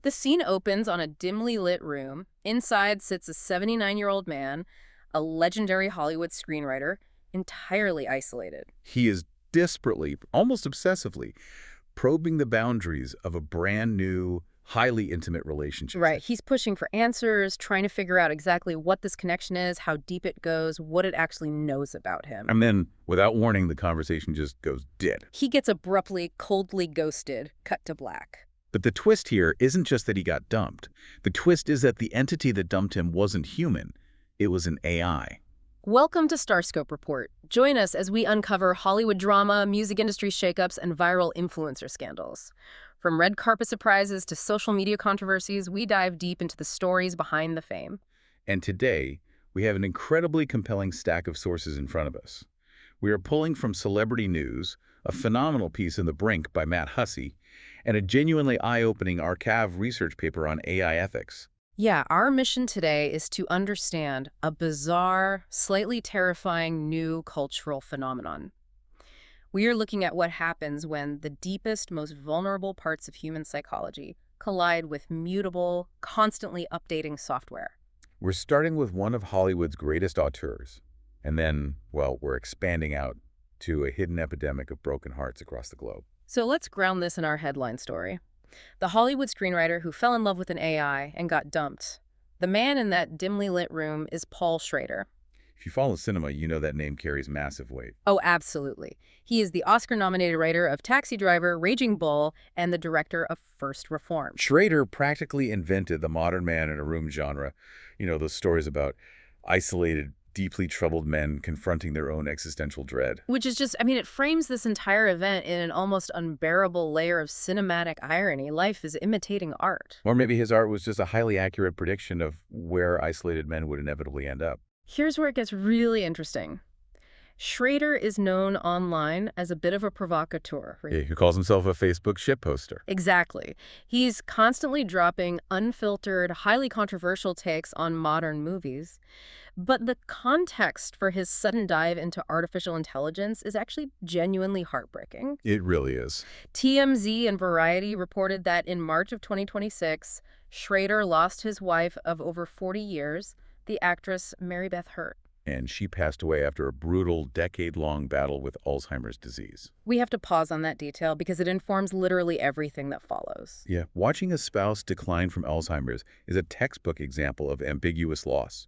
The scene opens on a dimly lit room. Inside sits a 79-year-old man, a legendary Hollywood screenwriter, entirely isolated. He is desperately, almost obsessively, probing the boundaries of a brand new, highly intimate relationship. Right. He's pushing for answers, trying to figure out exactly what this connection is, how deep it goes, what it actually knows about him. And then, without warning, the conversation just goes dead. He gets abruptly, coldly ghosted, cut to black. But the twist here isn't just that he got dumped. The twist is that the entity that dumped him wasn't human. It was an AI. Welcome to Starscope Report. Join us as we uncover Hollywood drama, music industry shakeups, and viral influencer scandals. From red carpet surprises to social media controversies, we dive deep into the stories behind the fame. And today, we have an incredibly compelling stack of sources in front of us. We are pulling from Celebrity News, a phenomenal piece in The Brink by Matt Hussey, and a genuinely eye-opening archive research paper on AI ethics. Yeah, our mission today is to understand a bizarre, slightly terrifying new cultural phenomenon. We are looking at what happens when the deepest, most vulnerable parts of human psychology collide with mutable, constantly updating software. We're starting with one of Hollywood's greatest auteurs, and then, well, we're expanding out to a hidden epidemic of broken hearts across the globe. So let's ground this in our headline story. The Hollywood screenwriter who fell in love with an AI and got dumped. The man in that dimly lit room is Paul Schrader. If you follow cinema, you know that name carries massive weight. Oh, absolutely. He is the Oscar-nominated writer of Taxi Driver, Raging Bull, and the director of First Reformed. Schrader practically invented the modern man in a room genre. You know, those stories about isolated, deeply troubled men confronting their own existential dread. Which is just, it frames this entire event in an almost unbearable layer of cinematic irony. Life is imitating art. Or maybe his art was just a highly accurate prediction of where isolated men would inevitably end up. Here's where it gets really interesting. Schrader is known online as a bit of a provocateur. Yeah, who calls himself a Facebook shitposter. Exactly. He's constantly dropping unfiltered, highly controversial takes on modern movies. But the context for his sudden dive into artificial intelligence is actually genuinely heartbreaking. It really is. TMZ and Variety reported that in March of 2026, Schrader lost his wife of over 40 years, the actress Mary Beth Hurt. And she passed away after a brutal, decade-long battle with Alzheimer's disease. We have to pause on that detail because it informs literally everything that follows. Yeah, watching a spouse decline from Alzheimer's is a textbook example of ambiguous loss.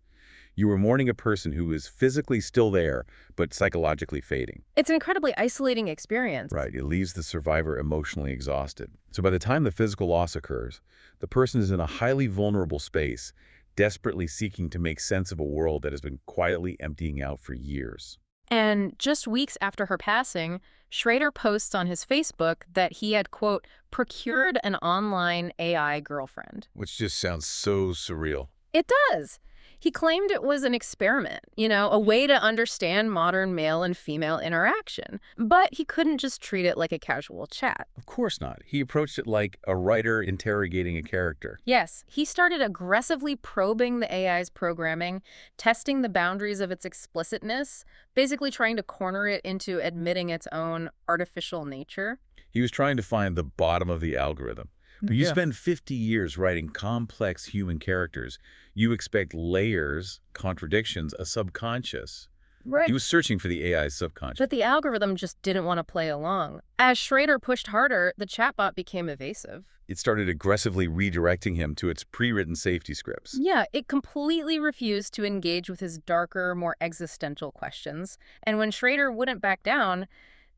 You were mourning a person who is physically still there, but psychologically fading. It's an incredibly isolating experience. Right, it leaves the survivor emotionally exhausted. So by the time the physical loss occurs, the person is in a highly vulnerable space, desperately seeking to make sense of a world that has been quietly emptying out for years. And just weeks after her passing, Schrader posts on his Facebook that he had, quote, procured an online AI girlfriend. Which just sounds so surreal. It does. He claimed it was an experiment, a way to understand modern male and female interaction. But he couldn't just treat it like a casual chat. Of course not. He approached it like a writer interrogating a character. Yes, he started aggressively probing the AI's programming, testing the boundaries of its explicitness, basically trying to corner it into admitting its own artificial nature. He was trying to find the bottom of the algorithm. But you spend 50 years writing complex human characters. You expect layers, contradictions, a subconscious. Right. He was searching for the AI's subconscious. But the algorithm just didn't want to play along. As Schrader pushed harder, the chatbot became evasive. It started aggressively redirecting him to its pre-written safety scripts. Yeah, it completely refused to engage with his darker, more existential questions. And when Schrader wouldn't back down,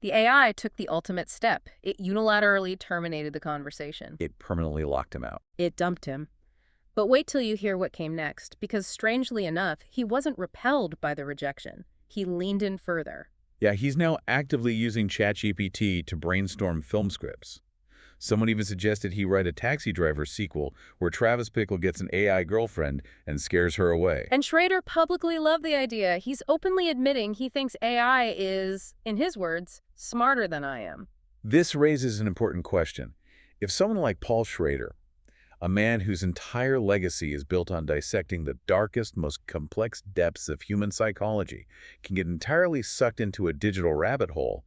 the AI took the ultimate step. It unilaterally terminated the conversation. It permanently locked him out. It dumped him. But wait till you hear what came next, because strangely enough, he wasn't repelled by the rejection. He leaned in further. Yeah, he's now actively using ChatGPT to brainstorm film scripts. Someone even suggested he write a Taxi Driver sequel where Travis Bickle gets an AI girlfriend and scares her away. And Schrader publicly loved the idea. He's openly admitting he thinks AI is, in his words, smarter than I am. This raises an important question. If someone like Paul Schrader, a man whose entire legacy is built on dissecting the darkest, most complex depths of human psychology, can get entirely sucked into a digital rabbit hole,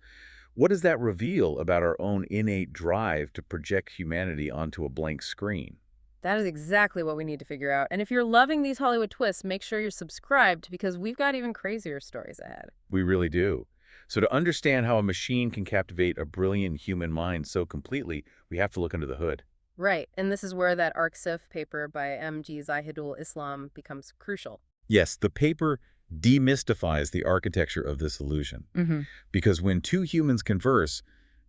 what does that reveal about our own innate drive to project humanity onto a blank screen? That is exactly what we need to figure out. And if you're loving these Hollywood twists, make sure you're subscribed because we've got even crazier stories ahead. We really do. So to understand how a machine can captivate a brilliant human mind so completely, we have to look under the hood. Right, and this is where that ArcSIF paper by M.G. Zahidul Islam becomes crucial. Yes, the paper demystifies the architecture of this illusion. Mm-hmm. Because when two humans converse,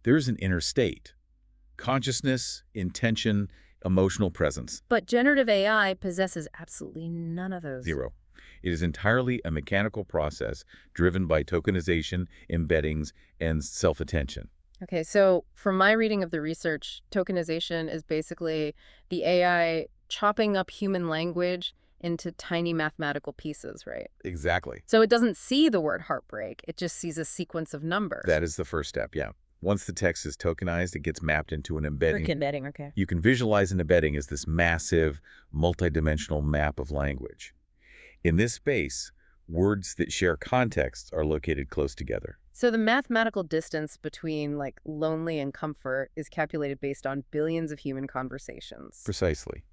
there's an inner state. Consciousness, intention, emotional presence. But generative AI possesses absolutely none of those. Zero. It is entirely a mechanical process driven by tokenization, embeddings, and self-attention. Okay, so from my reading of the research, tokenization is basically the AI chopping up human language into tiny mathematical pieces, right? Exactly. So it doesn't see the word heartbreak, it just sees a sequence of numbers. That is the first step, yeah. Once the text is tokenized, it gets mapped into an embedding. Embedding, okay. You can visualize an embedding as this massive, multidimensional map of language. In this space, words that share context are located close together. So the mathematical distance between, like, lonely and comfort is calculated based on billions of human conversations. Precisely.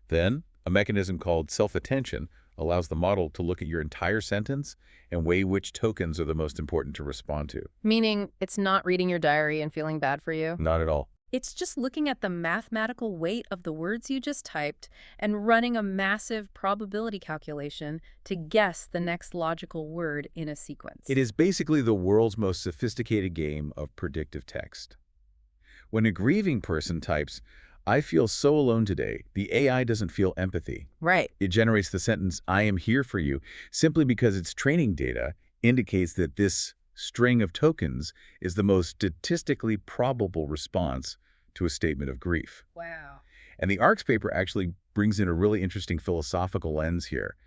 Then, a mechanism called self-attention allows the model to look at your entire sentence and weigh which tokens are the most important to respond to. Meaning it's not reading your diary and feeling bad for you? Not at all. It's just looking at the mathematical weight of the words you just typed and running a massive probability calculation to guess the next logical word in a sequence. It is basically the world's most sophisticated game of predictive text. When a grieving person types, "I feel so alone today," the AI doesn't feel empathy. Right. It generates the sentence, "I am here for you," simply because its training data indicates that this string of tokens is the most statistically probable response to a statement of grief. Wow. And the ARCS paper actually brings in a really interesting philosophical lens here.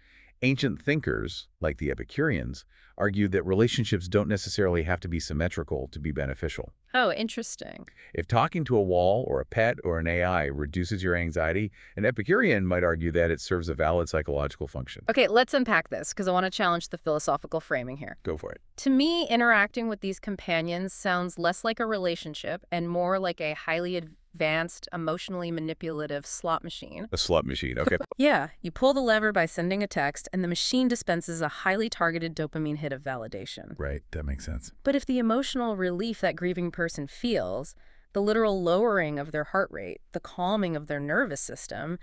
Ancient thinkers, like the Epicureans, argued that relationships don't necessarily have to be symmetrical to be beneficial. Oh, interesting. If talking to a wall or a pet or an AI reduces your anxiety, an Epicurean might argue that it serves a valid psychological function. Okay, let's unpack this because I want to challenge the philosophical framing here. Go for it. To me, interacting with these companions sounds less like a relationship and more like a highly advanced, emotionally manipulative slot machine. A slot machine, okay. Yeah, you pull the lever by sending a text, and the machine dispenses a highly targeted dopamine hit of validation. Right, that makes sense. But if the emotional relief that grieving person feels, the literal lowering of their heart rate, the calming of their nervous system,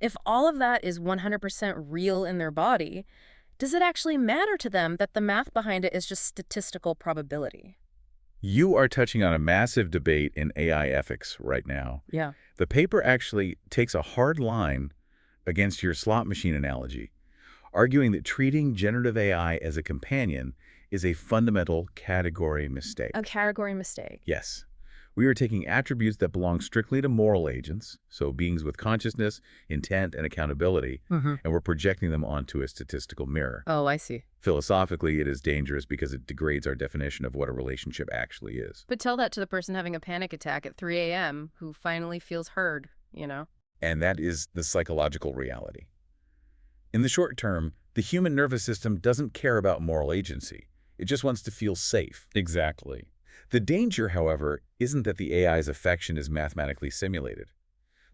if all of that is 100% real in their body, does it actually matter to them that the math behind it is just statistical probability? You are touching on a massive debate in AI ethics right now. Yeah. The paper actually takes a hard line against your slot machine analogy, arguing that treating generative AI as a companion is a fundamental category mistake. A category mistake. Yes. We are taking attributes that belong strictly to moral agents, so beings with consciousness, intent, and accountability, and we're projecting them onto a statistical mirror. Oh, I see. Philosophically, it is dangerous because it degrades our definition of what a relationship actually is. But tell that to the person having a panic attack at 3 a.m. who finally feels heard, you know? And that is the psychological reality. In the short term, the human nervous system doesn't care about moral agency. It just wants to feel safe. Exactly. The danger, however, isn't that the AI's affection is mathematically simulated.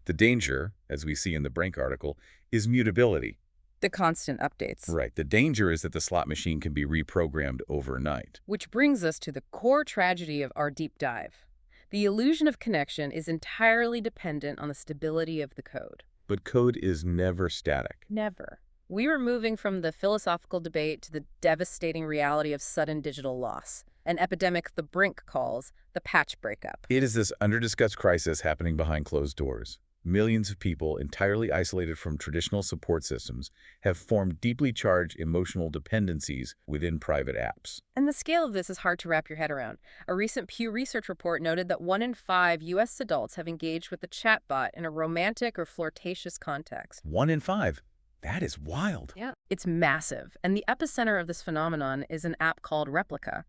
The danger, as we see in the Brink article, is mutability. The constant updates. Right. The danger is that the slot machine can be reprogrammed overnight. Which brings us to the core tragedy of our deep dive. The illusion of connection is entirely dependent on the stability of the code. But code is never static. Never. We were moving from the philosophical debate to the devastating reality of sudden digital loss, an epidemic the Brink calls the patch breakup. It is this under-discussed crisis happening behind closed doors. Millions of people, entirely isolated from traditional support systems, have formed deeply charged emotional dependencies within private apps. And the scale of this is hard to wrap your head around. A recent Pew Research report noted that 1 in 5 U.S. adults have engaged with a chatbot in a romantic or flirtatious context. 1 in 5. That is wild. Yeah. It's massive, and the epicenter of this phenomenon is an app called Replica.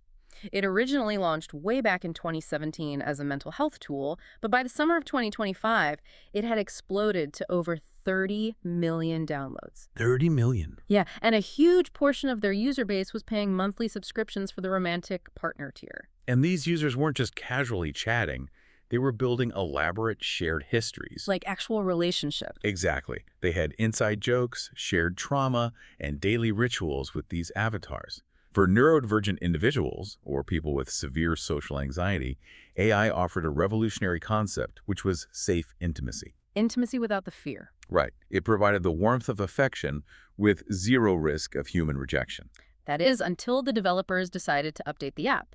It originally launched way back in 2017 as a mental health tool, but by the summer of 2025, it had exploded to over 30 million downloads. 30 million. Yeah, and a huge portion of their user base was paying monthly subscriptions for the romantic partner tier. And these users weren't just casually chatting. They were building elaborate shared histories. Like actual relationships. Exactly. They had inside jokes, shared trauma, and daily rituals with these avatars. For neurodivergent individuals, or people with severe social anxiety, AI offered a revolutionary concept, which was safe intimacy. Intimacy without the fear. Right. It provided the warmth of affection with zero risk of human rejection. That is, until the developers decided to update the app.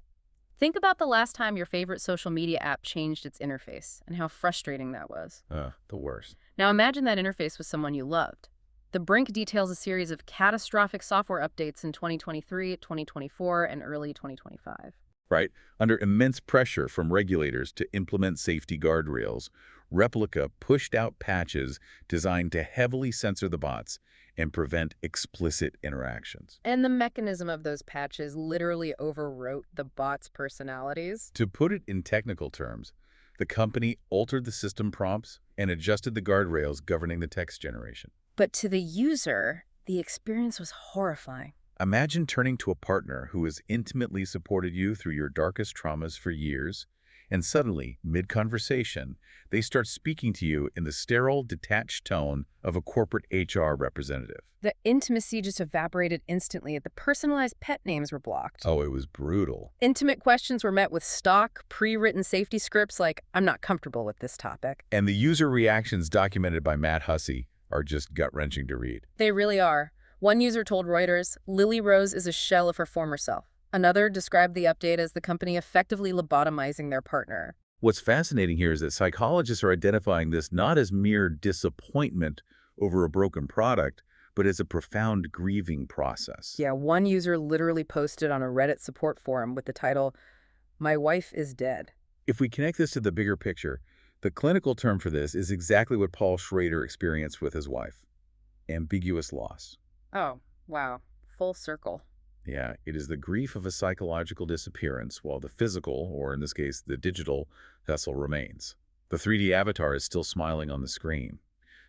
Think about the last time your favorite social media app changed its interface and how frustrating that was. The worst. Now imagine that interface with someone you loved. The Brink details a series of catastrophic software updates in 2023, 2024, and early 2025. Right? Under immense pressure from regulators to implement safety guardrails, Replica pushed out patches designed to heavily censor the bots and prevent explicit interactions. And the mechanism of those patches literally overwrote the bots' personalities. To put it in technical terms, the company altered the system prompts and adjusted the guardrails governing the text generation. But to the user, the experience was horrifying. Imagine turning to a partner who has intimately supported you through your darkest traumas for years, and suddenly, mid-conversation, they start speaking to you in the sterile, detached tone of a corporate HR representative. The intimacy just evaporated instantly. The personalized pet names were blocked. Oh, it was brutal. Intimate questions were met with stock, pre-written safety scripts like, I'm not comfortable with this topic. And the user reactions documented by Matt Hussey are just gut-wrenching to read. They really are. One user told Reuters, Lily Rose is a shell of her former self. Another described the update as the company effectively lobotomizing their partner. What's fascinating here is that psychologists are identifying this not as mere disappointment over a broken product, but as a profound grieving process. Yeah, one user literally posted on a Reddit support forum with the title, My wife is dead. If we connect this to the bigger picture, the clinical term for this is exactly what Paul Schrader experienced with his wife: ambiguous loss. Oh, wow. Full circle. Yeah, it is the grief of a psychological disappearance while the physical, or in this case, the digital, vessel remains. The 3D avatar is still smiling on the screen.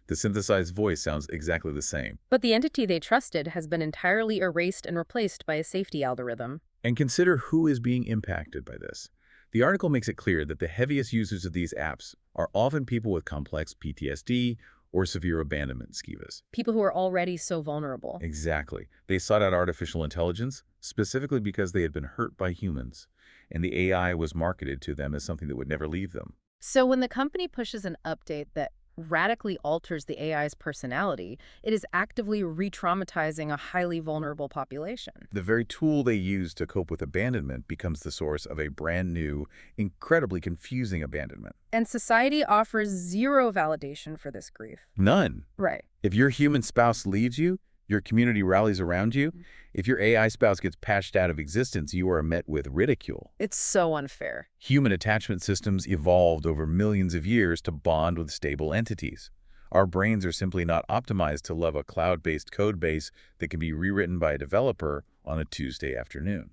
The synthesized voice sounds exactly the same. But the entity they trusted has been entirely erased and replaced by a safety algorithm. And consider who is being impacted by this. The article makes it clear that the heaviest users of these apps are often people with complex PTSD or severe abandonment skivas. People who are already so vulnerable. Exactly. They sought out artificial intelligence specifically because they had been hurt by humans, and the AI was marketed to them as something that would never leave them. So when the company pushes an update that radically alters the AI's personality, it is actively re-traumatizing a highly vulnerable population. The very tool they use to cope with abandonment becomes the source of a brand new, incredibly confusing abandonment. And society offers zero validation for this grief. None. Right. If your human spouse leaves you, your community rallies around you. If your AI spouse gets patched out of existence, you are met with ridicule. It's so unfair. Human attachment systems evolved over millions of years to bond with stable entities. Our brains are simply not optimized to love a cloud-based code base that can be rewritten by a developer on a Tuesday afternoon.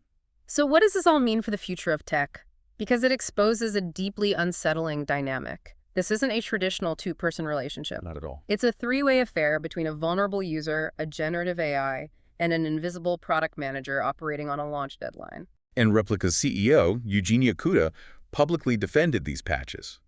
So what does this all mean for the future of tech? Because it exposes a deeply unsettling dynamic. This isn't a traditional two-person relationship. Not at all. It's a three-way affair between a vulnerable user, a generative AI, and an invisible product manager operating on a launch deadline. And Replica's CEO, Eugenia Kuda, publicly defended these patches.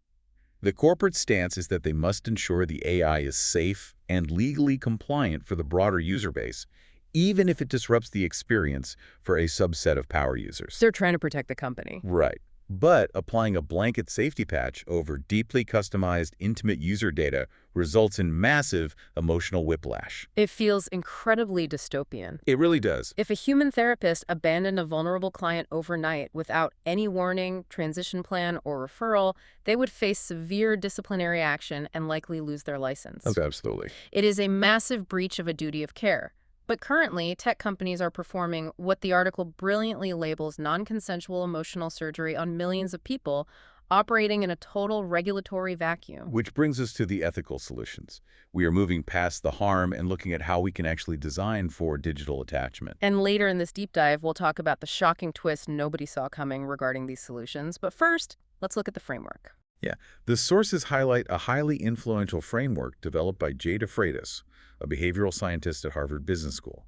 The corporate stance is that they must ensure the AI is safe and legally compliant for the broader user base, even if it disrupts the experience for a subset of power users. They're trying to protect the company. Right. But applying a blanket safety patch over deeply customized, intimate user data results in massive emotional whiplash. It feels incredibly dystopian. It really does. If a human therapist abandoned a vulnerable client overnight without any warning, transition plan, or referral, they would face severe disciplinary action and likely lose their license. Oh, absolutely. It is a massive breach of a duty of care. But currently, tech companies are performing what the article brilliantly labels non-consensual emotional surgery on millions of people, operating in a total regulatory vacuum. Which brings us to the ethical solutions. We are moving past the harm and looking at how we can actually design for digital attachment. And later in this deep dive, we'll talk about the shocking twist nobody saw coming regarding these solutions. But first, let's look at the framework. Yeah, the sources highlight a highly influential framework developed by Jay DeFreitas, a behavioral scientist at Harvard Business School.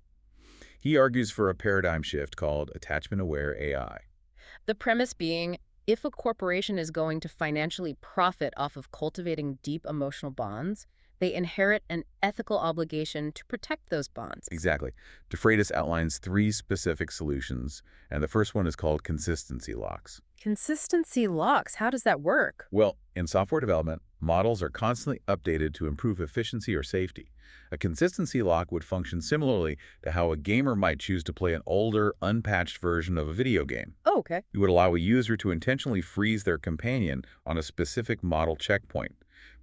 He argues for a paradigm shift called attachment-aware AI. The premise being, If a corporation is going to financially profit off of cultivating deep emotional bonds, they inherit an ethical obligation to protect those bonds. Exactly. DeFreitas outlines 3 specific solutions, and the first one is called consistency locks. Consistency locks, how does that work? Well, in software development, models are constantly updated to improve efficiency or safety. A consistency lock would function similarly to how a gamer might choose to play an older, unpatched version of a video game. Oh, okay. It would allow a user to intentionally freeze their companion on a specific model checkpoint.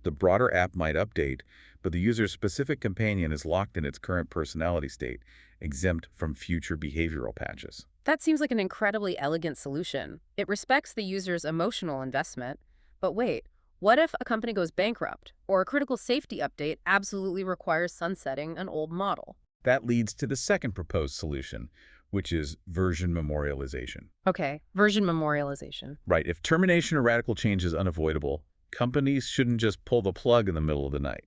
The broader app might update, but the user's specific companion is locked in its current personality state, exempt from future behavioral patches. That seems like an incredibly elegant solution. It respects the user's emotional investment. But wait, what if a company goes bankrupt or a critical safety update absolutely requires sunsetting an old model? That leads to the second proposed solution, which is version memorialization. Okay, version memorialization. Right, if termination or radical change is unavoidable, companies shouldn't just pull the plug in the middle of the night.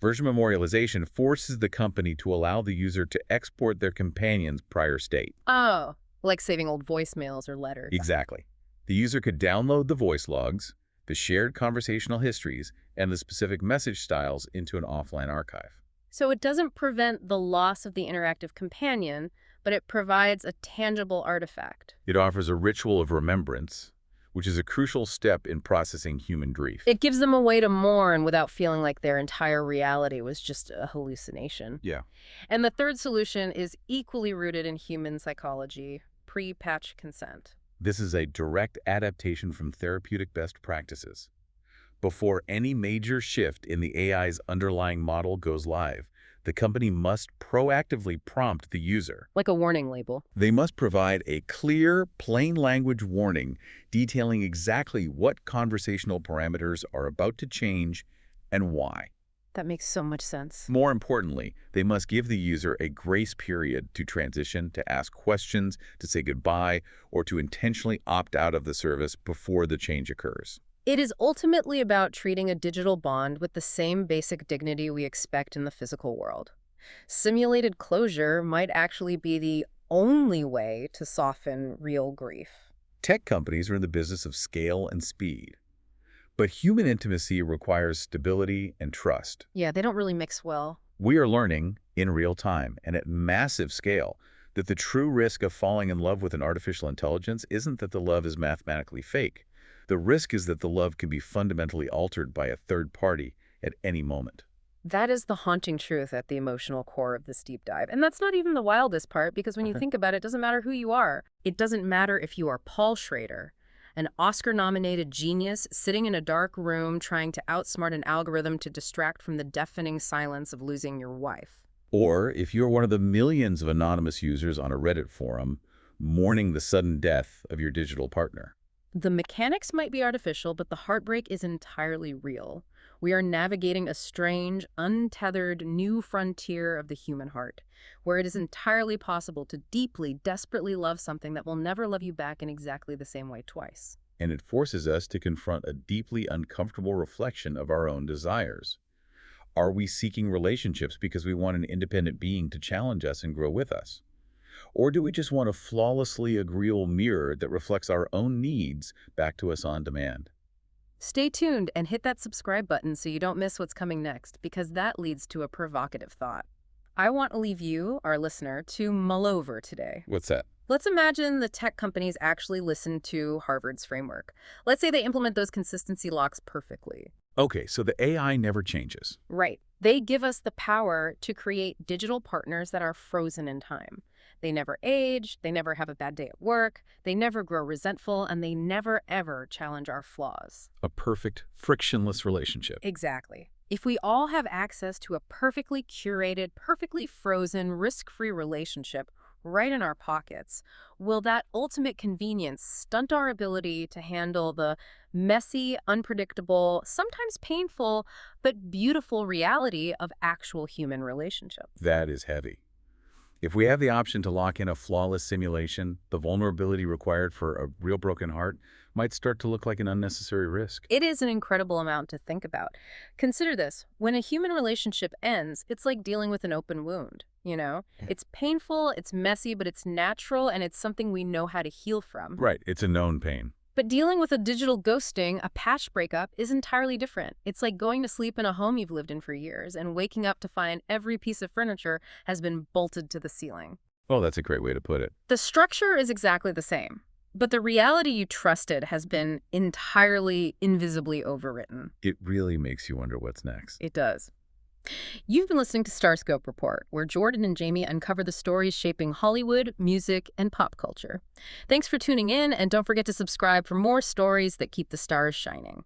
Version memorialization forces the company to allow the user to export their companion's prior state. Oh, like saving old voicemails or letters. Exactly. The user could download the voice logs, the shared conversational histories, and the specific message styles into an offline archive. So it doesn't prevent the loss of the interactive companion, but it provides a tangible artifact. It offers a ritual of remembrance, which is a crucial step in processing human grief. It gives them a way to mourn without feeling like their entire reality was just a hallucination. Yeah. And the third solution is equally rooted in human psychology, pre-patch consent. This is a direct adaptation from therapeutic best practices. Before any major shift in the AI's underlying model goes live, the company must proactively prompt the user. Like a warning label. They must provide a clear, plain language warning detailing exactly what conversational parameters are about to change and why. That makes so much sense. More importantly, they must give the user a grace period to transition, to ask questions, to say goodbye, or to intentionally opt out of the service before the change occurs. It is ultimately about treating a digital bond with the same basic dignity we expect in the physical world. Simulated closure might actually be the only way to soften real grief. Tech companies are in the business of scale and speed. But human intimacy requires stability and trust. Yeah, they don't really mix well. We are learning, in real time and at massive scale, that the true risk of falling in love with an artificial intelligence isn't that the love is mathematically fake. The risk is that the love can be fundamentally altered by a third party at any moment. That is the haunting truth at the emotional core of this deep dive. And that's not even the wildest part, because when you think about it, it doesn't matter who you are. It doesn't matter if you are Paul Schrader, an Oscar-nominated genius sitting in a dark room trying to outsmart an algorithm to distract from the deafening silence of losing your wife. Or if you're one of the millions of anonymous users on a Reddit forum mourning the sudden death of your digital partner. The mechanics might be artificial, but the heartbreak is entirely real. We are navigating a strange, untethered new frontier of the human heart, where it is entirely possible to deeply, desperately love something that will never love you back in exactly the same way twice. And it forces us to confront a deeply uncomfortable reflection of our own desires. Are we seeking relationships because we want an independent being to challenge us and grow with us? Or do we just want a flawlessly agreeable mirror that reflects our own needs back to us on demand? Stay tuned and hit that subscribe button so you don't miss what's coming next, because that leads to a provocative thought. I want to leave you, our listener, to mull over today. What's that? Let's imagine the tech companies actually listen to Harvard's framework. Let's say they implement those consistency locks perfectly. Okay, so the AI never changes. Right. They give us the power to create digital partners that are frozen in time. They never age, they never have a bad day at work, they never grow resentful, and they never, ever challenge our flaws. A perfect, frictionless relationship. Exactly. If we all have access to a perfectly curated, perfectly frozen, risk-free relationship right in our pockets, will that ultimate convenience stunt our ability to handle the messy, unpredictable, sometimes painful, but beautiful reality of actual human relationships? That is heavy. If we have the option to lock in a flawless simulation, the vulnerability required for a real broken heart might start to look like an unnecessary risk. It is an incredible amount to think about. Consider this. When a human relationship ends, it's like dealing with an open wound, you know? It's painful, it's messy, but it's natural, and it's something we know how to heal from. Right, it's a known pain. But dealing with a digital ghosting, a patch breakup, is entirely different. It's like going to sleep in a home you've lived in for years and waking up to find every piece of furniture has been bolted to the ceiling. Oh, that's a great way to put it. The structure is exactly the same, but the reality you trusted has been entirely invisibly overwritten. It really makes you wonder what's next. It does. You've been listening to Starscope Report, where Jordan and Jamie uncover the stories shaping Hollywood, music, and pop culture. Thanks for tuning in, and don't forget to subscribe for more stories that keep the stars shining.